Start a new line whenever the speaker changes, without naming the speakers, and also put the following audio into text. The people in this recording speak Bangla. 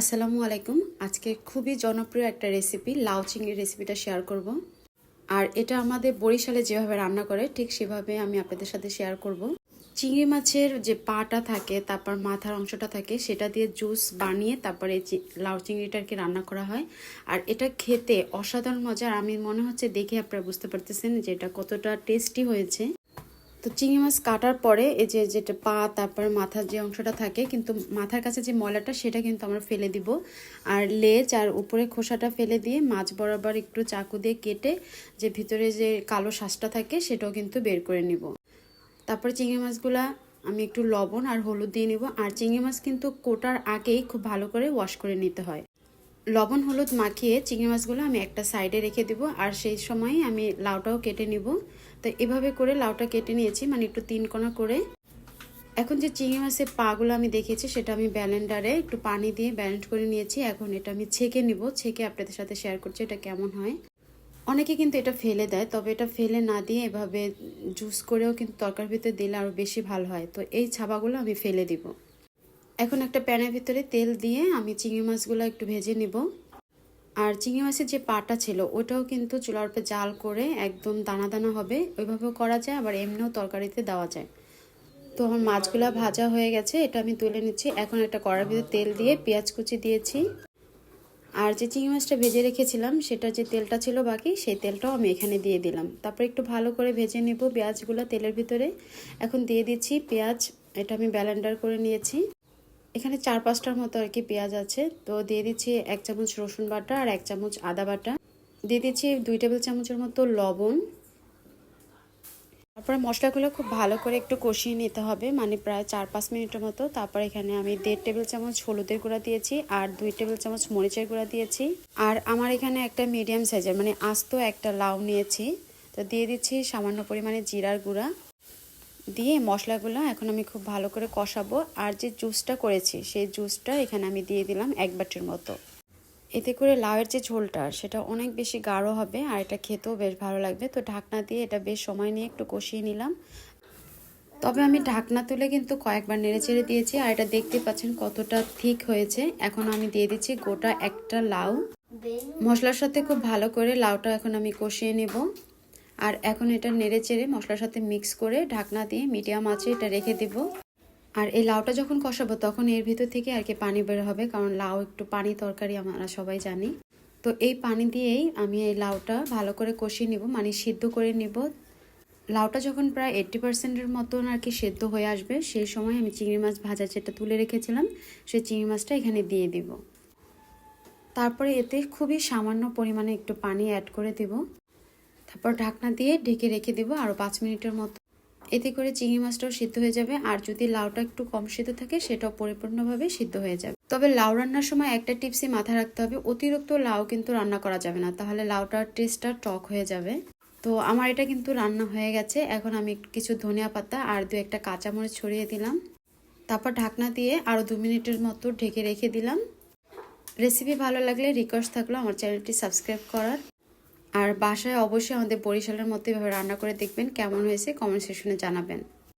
আসসালামু আলাইকুম। আজকে খুবই জনপ্রিয় একটা রেসিপি লাউ চিংড়ির রেসিপিটা শেয়ার করব। আর এটা আমাদের বরিশালে যেভাবে রান্না করে ঠিক সেভাবে আমি আপনাদের সাথে শেয়ার করব। চিংড়ি মাছের যে পাটা থাকে, তারপর মাথার অংশটা থাকে, সেটা দিয়ে জুস বানিয়ে তারপরে লাউ চিংড়িটাকে রান্না করা হয়। আর এটা খেতে অসাধারণ মজার। আমি মনে হচ্ছে দেখে আপনারা বুঝতে পারতেছেন যে এটা কতটা টেস্টি হয়েছে। তো চিংড়ি মাছ কাটার পরে এই যে যেটা পা তারপরে মাথার যে অংশটা থাকে, কিন্তু মাথার কাছে যে ময়লাটা সেটা কিন্তু আমরা ফেলে দিব। আর লেজ আর উপরে খোসাটা ফেলে দিয়ে মাছ বরাবর একটু চাকু দিয়ে কেটে যে ভিতরে যে কালো শ্বাসটা থাকে সেটাও কিন্তু বের করে নিব। তারপরে চিংড়ি মাছগুলা আমি একটু লবণ আর হলুদ দিয়ে নিব। আর চিংড়ি মাছ কিন্তু কোটার আগেই খুব ভালো করে ওয়াশ করে নিতে হয়। লবণ হলুদ মাখিয়ে চিংড়ি মাছগুলো আমি একটা সাইডে রেখে দিব। আর সেই সময় আমি লাউটাও কেটে নিব। তো এভাবে করে লাউটা কেটে নিয়েছি, মানে একটু তিন কোনা করে। এখন যে চিংড়ি মাছের পাগুলো আমি দেখেছি সেটা আমি ব্লেন্ডারে একটু পানি দিয়ে ব্লেন্ড করে নিয়েছি। এখন এটা আমি ছেঁকে নিব, ছেঁকে আপনাদের সাথে শেয়ার করছি এটা কেমন হয়। অনেকে কিন্তু এটা ফেলে দেয়, তবে এটা ফেলে না দিয়ে এভাবে জুস করেও কিন্তু তরকারির ভিতরে দিলে আরও বেশি ভালো হয়। তো এই ছাবাগুলো আমি ফেলে দিব। এখন একটা প্যানের ভিতরে তেল দিয়ে আমি চিংড়ি মাছগুলো একটু ভেজে নিব। আর চিংড়ি মাছের যে পাটা ছিল ওটাও কিন্তু চুলার উপরে জাল করে একদম দানা দানা হবে, ওইভাবেও করা যায়, আবার এমনিও তরকারিতে দেওয়া যায়। তো আমার মাছগুলা ভাজা হয়ে গেছে, এটা আমি তুলে নিচ্ছি। এখন একটা কড়ার ভিতরে তেল দিয়ে পেঁয়াজ কুচি দিয়েছি। আর যে চিংড়ি মাছটা ভেজে রেখেছিলাম সেটা যে তেলটা ছিল বাকি, সেই তেলটাও আমি এখানে দিয়ে দিলাম। তারপর একটু ভালো করে ভেজে নেব পেঁয়াজগুলো তেলের ভিতরে। এখন দিয়ে দিচ্ছি পেঁয়াজ, এটা আমি ব্লেন্ডার করে নিয়েছি। এখানে 4-5টার মতো আর কি পেঁয়াজ আছে। তো দিয়ে দিচ্ছি 1 চামচ রসুন বাটা আর 1 চামচ আদা বাটা। দিয়ে দিচ্ছি 2 টেবিল চামচের মতো লবণ। তারপরে মশলাগুলো খুব ভালো করে একটু কষিয়ে নিতে হবে, মানে প্রায় 4-5 মিনিটের মতো। তারপর এখানে আমি 1.5 টেবিল চামচ হলুদের গুঁড়া দিয়েছি আর 2 টেবিল চামচ মরিচের গুঁড়া দিয়েছি। আর আমার এখানে একটা মিডিয়াম সাইজের মানে আস্ত একটা লাউ নিয়েছি। তো দিয়ে দিচ্ছি সামান্য পরিমাণে জিরার গুঁড়া। দিয়ে মশলাগুলো এখন আমি খুব ভালো করে কষাবো। আর যে জুসটা করেছি সেই জুসটা এখানে আমি দিয়ে দিলাম 1 বাটির মতো। এতে করে লাউয়ের যে ঝোলটা সেটা অনেক বেশি গাঢ় হবে আর এটা খেতেও বেশ ভালো লাগবে। তো ঢাকনা দিয়ে এটা বেশ সময় নিয়ে একটু কষিয়ে নিলাম। তবে আমি ঢাকনা তুলে কিন্তু কয়েকবার নেড়ে চেড়ে দিয়েছি। আর এটা দেখতে পাচ্ছেন কতটা ঠিক হয়েছে। এখন আমি দিয়ে দিচ্ছি গোটা একটা লাউ। মশলার সাথে খুব ভালো করে লাউটা এখন আমি কষিয়ে নেব। আর এখন এটা নেড়ে চেড়ে মশলার সাথে মিক্স করে ঢাকনা দিয়ে মিডিয়াম আঁচে এটা রেখে দেব। আর এই লাউটা যখন কষাবো তখন এর ভিতর থেকে আর কি পানি বের হবে, কারণ লাউ একটু পানি তরকারি আমরা সবাই জানি। তো এই পানি দিয়েই আমি এই লাউটা ভালো করে কষিয়ে নিব, মানে সিদ্ধ করে নিব। লাউটা যখন প্রায় 80%-এর মতন আর কি সেদ্ধ হয়ে আসবে, সেই সময় আমি চিংড়ি মাছ ভাজা যেটা তুলে রেখেছিলাম সেই চিংড়ি মাছটা এখানে দিয়ে দিব। তারপরে এতে খুবই সামান্য পরিমাণে একটু পানি অ্যাড করে দেব। তারপর ঢাকনা দিয়ে ঢেকে রেখে দেব আরও 5 মিনিটের মতো। এতে করে চিংড়ি মাছটাও সিদ্ধ হয়ে যাবে। আর যদি লাউটা একটু কম সিদ্ধ থাকে সেটাও পরিপূর্ণভাবে সিদ্ধ হয়ে যাবে। তবে লাউ রান্নার সময় একটা টিপসই মাথায় রাখতে হবে, অতিরিক্ত লাউ কিন্তু রান্না করা যাবে না, তাহলে লাউটার টেস্টটা টক হয়ে যাবে। তো আমার এটা কিন্তু রান্না হয়ে গেছে। এখন আমি কিছু ধনিয়া পাতা আর 2-1টা কাঁচামরিচ ছড়িয়ে দিলাম। তারপর ঢাকনা দিয়ে আরও 2 মিনিটের মতো ঢেকে রেখে দিলাম। রেসিপি ভালো লাগলে রিকোয়েস্ট থাকলো আমার চ্যানেলটি সাবস্ক্রাইব করার। আর বাসায় অবশ্যই আমাদের বরিশালের মতো এভাবে রান্না করে দেখবেন, কেমন হয়েছে কমেন্ট সেকশনে জানাবেন।